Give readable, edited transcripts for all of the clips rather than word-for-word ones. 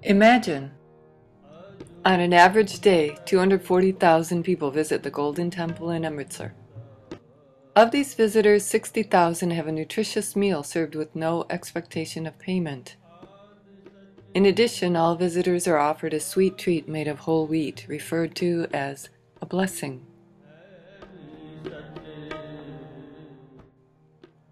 Imagine, on an average day, 240,000 people visit the Golden Temple in Amritsar. Of these visitors, 60,000 have a nutritious meal served with no expectation of payment. In addition, all visitors are offered a sweet treat made of whole wheat, referred to as a blessing.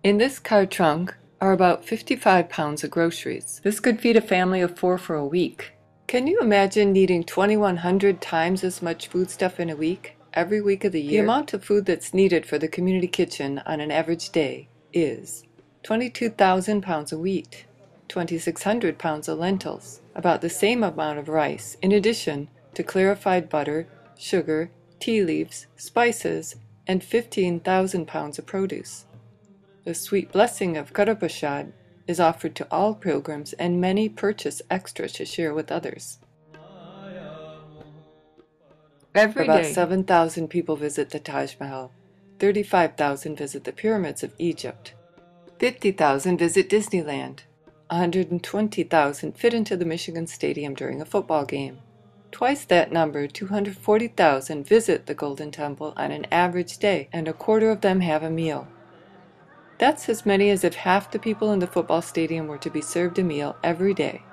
In this car trunk are about 55 pounds of groceries. This could feed a family of 4 for a week. Can you imagine needing 2,100 times as much foodstuff in a week, every week of the year? The amount of food that's needed for the community kitchen on an average day is 22,000 pounds of wheat, 2,600 pounds of lentils, about the same amount of rice, in addition to clarified butter, sugar, tea leaves, spices, and 15,000 pounds of produce. The sweet blessing of Karapashad is offered to all pilgrims, and many purchase extra to share with others. Every day, about 7,000 people visit the Taj Mahal, 35,000 visit the pyramids of Egypt, 50,000 visit Disneyland, 120,000 fit into the Michigan Stadium during a football game. Twice that number, 240,000, visit the Golden Temple on an average day, and a quarter of them have a meal. That's as many as if half the people in the football stadium were to be served a meal every day.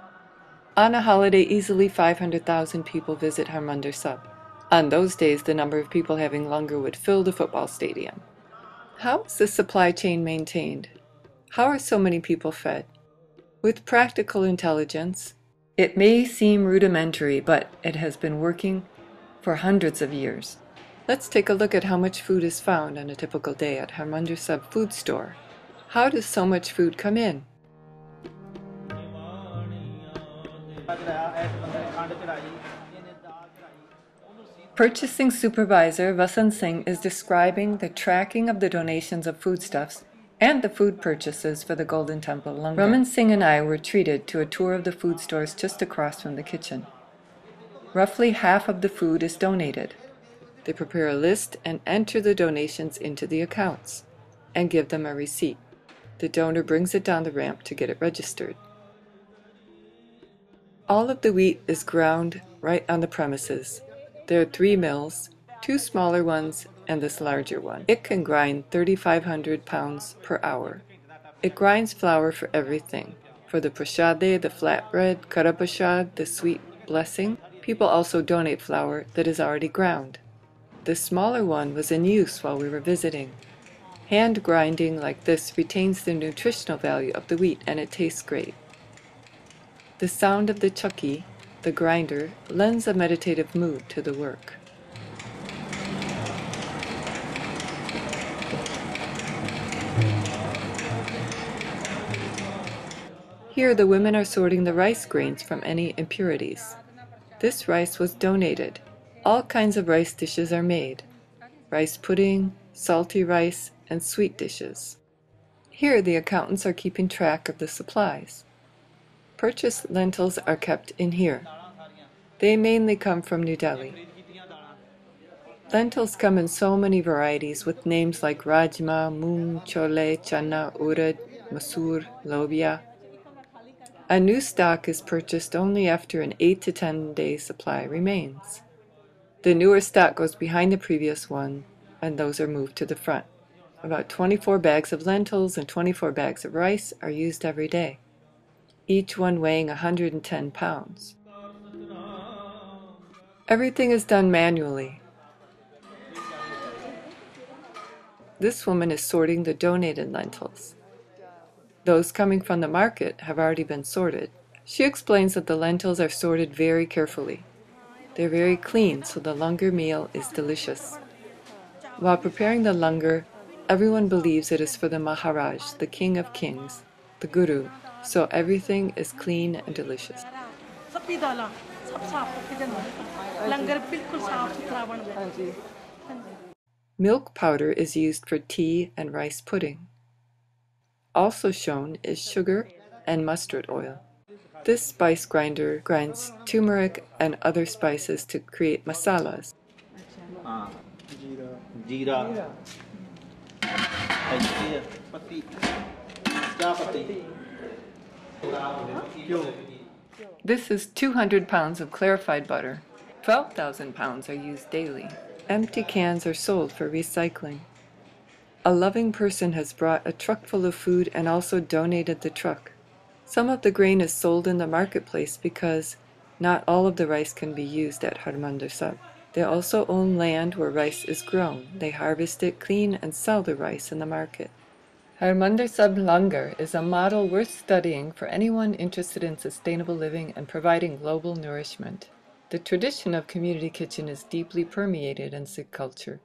On a holiday, easily 500,000 people visit Harmandar Sahib. On those days, the number of people having langar would fill the football stadium. How is the supply chain maintained? How are so many people fed? With practical intelligence, it may seem rudimentary, but it has been working for hundreds of years. Let's take a look at how much food is found on a typical day at Harmandar Sahib food store. How does so much food come in? Purchasing Supervisor Vasant Singh is describing the tracking of the donations of foodstuffs and the food purchases for the Golden Temple Langar. Raman Singh and I were treated to a tour of the food stores just across from the kitchen. Roughly half of the food is donated. They prepare a list and enter the donations into the accounts and give them a receipt. The donor brings it down the ramp to get it registered. All of the wheat is ground right on the premises. There are 3 mills, 2 smaller ones and this larger one. It can grind 3,500 pounds per hour. It grinds flour for everything. For the prashade, the flatbread, karapashad, the sweet blessing. People also donate flour that is already ground. The smaller one was in use while we were visiting. Hand grinding like this retains the nutritional value of the wheat, and it tastes great. The sound of the chakki, the grinder, lends a meditative mood to the work. Here the women are sorting the rice grains from any impurities. This rice was donated. All kinds of rice dishes are made. Rice pudding, salty rice, and sweet dishes. Here the accountants are keeping track of the supplies. Purchased lentils are kept in here. They mainly come from New Delhi. Lentils come in so many varieties with names like rajma, moong, chole, chana, urad, masoor, lobia. A new stock is purchased only after an 8 to 10 day supply remains. The newer stock goes behind the previous one, and those are moved to the front. About 24 bags of lentils and 24 bags of rice are used every day, each one weighing 110 pounds. Everything is done manually. This woman is sorting the donated lentils. Those coming from the market have already been sorted. She explains that the lentils are sorted very carefully. They're very clean, so the langar meal is delicious. While preparing the langar, everyone believes it is for the Maharaj, the King of Kings, the Guru, so everything is clean and delicious. Milk powder is used for tea and rice pudding. Also shown is sugar and mustard oil. This spice grinder grinds turmeric and other spices to create masalas. This is 200 pounds of clarified butter. 12,000 pounds are used daily. Empty cans are sold for recycling. A loving person has brought a truck full of food and also donated the truck. Some of the grain is sold in the marketplace because not all of the rice can be used at Harmandar Sahib. They also own land where rice is grown. They harvest it, clean, and sell the rice in the market. Harmandar Sahib Langar is a model worth studying for anyone interested in sustainable living and providing global nourishment. The tradition of community kitchen is deeply permeated in Sikh culture.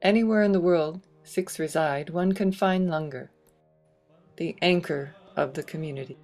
Anywhere in the world Sikhs reside, one can find Langar, the anchor of the community.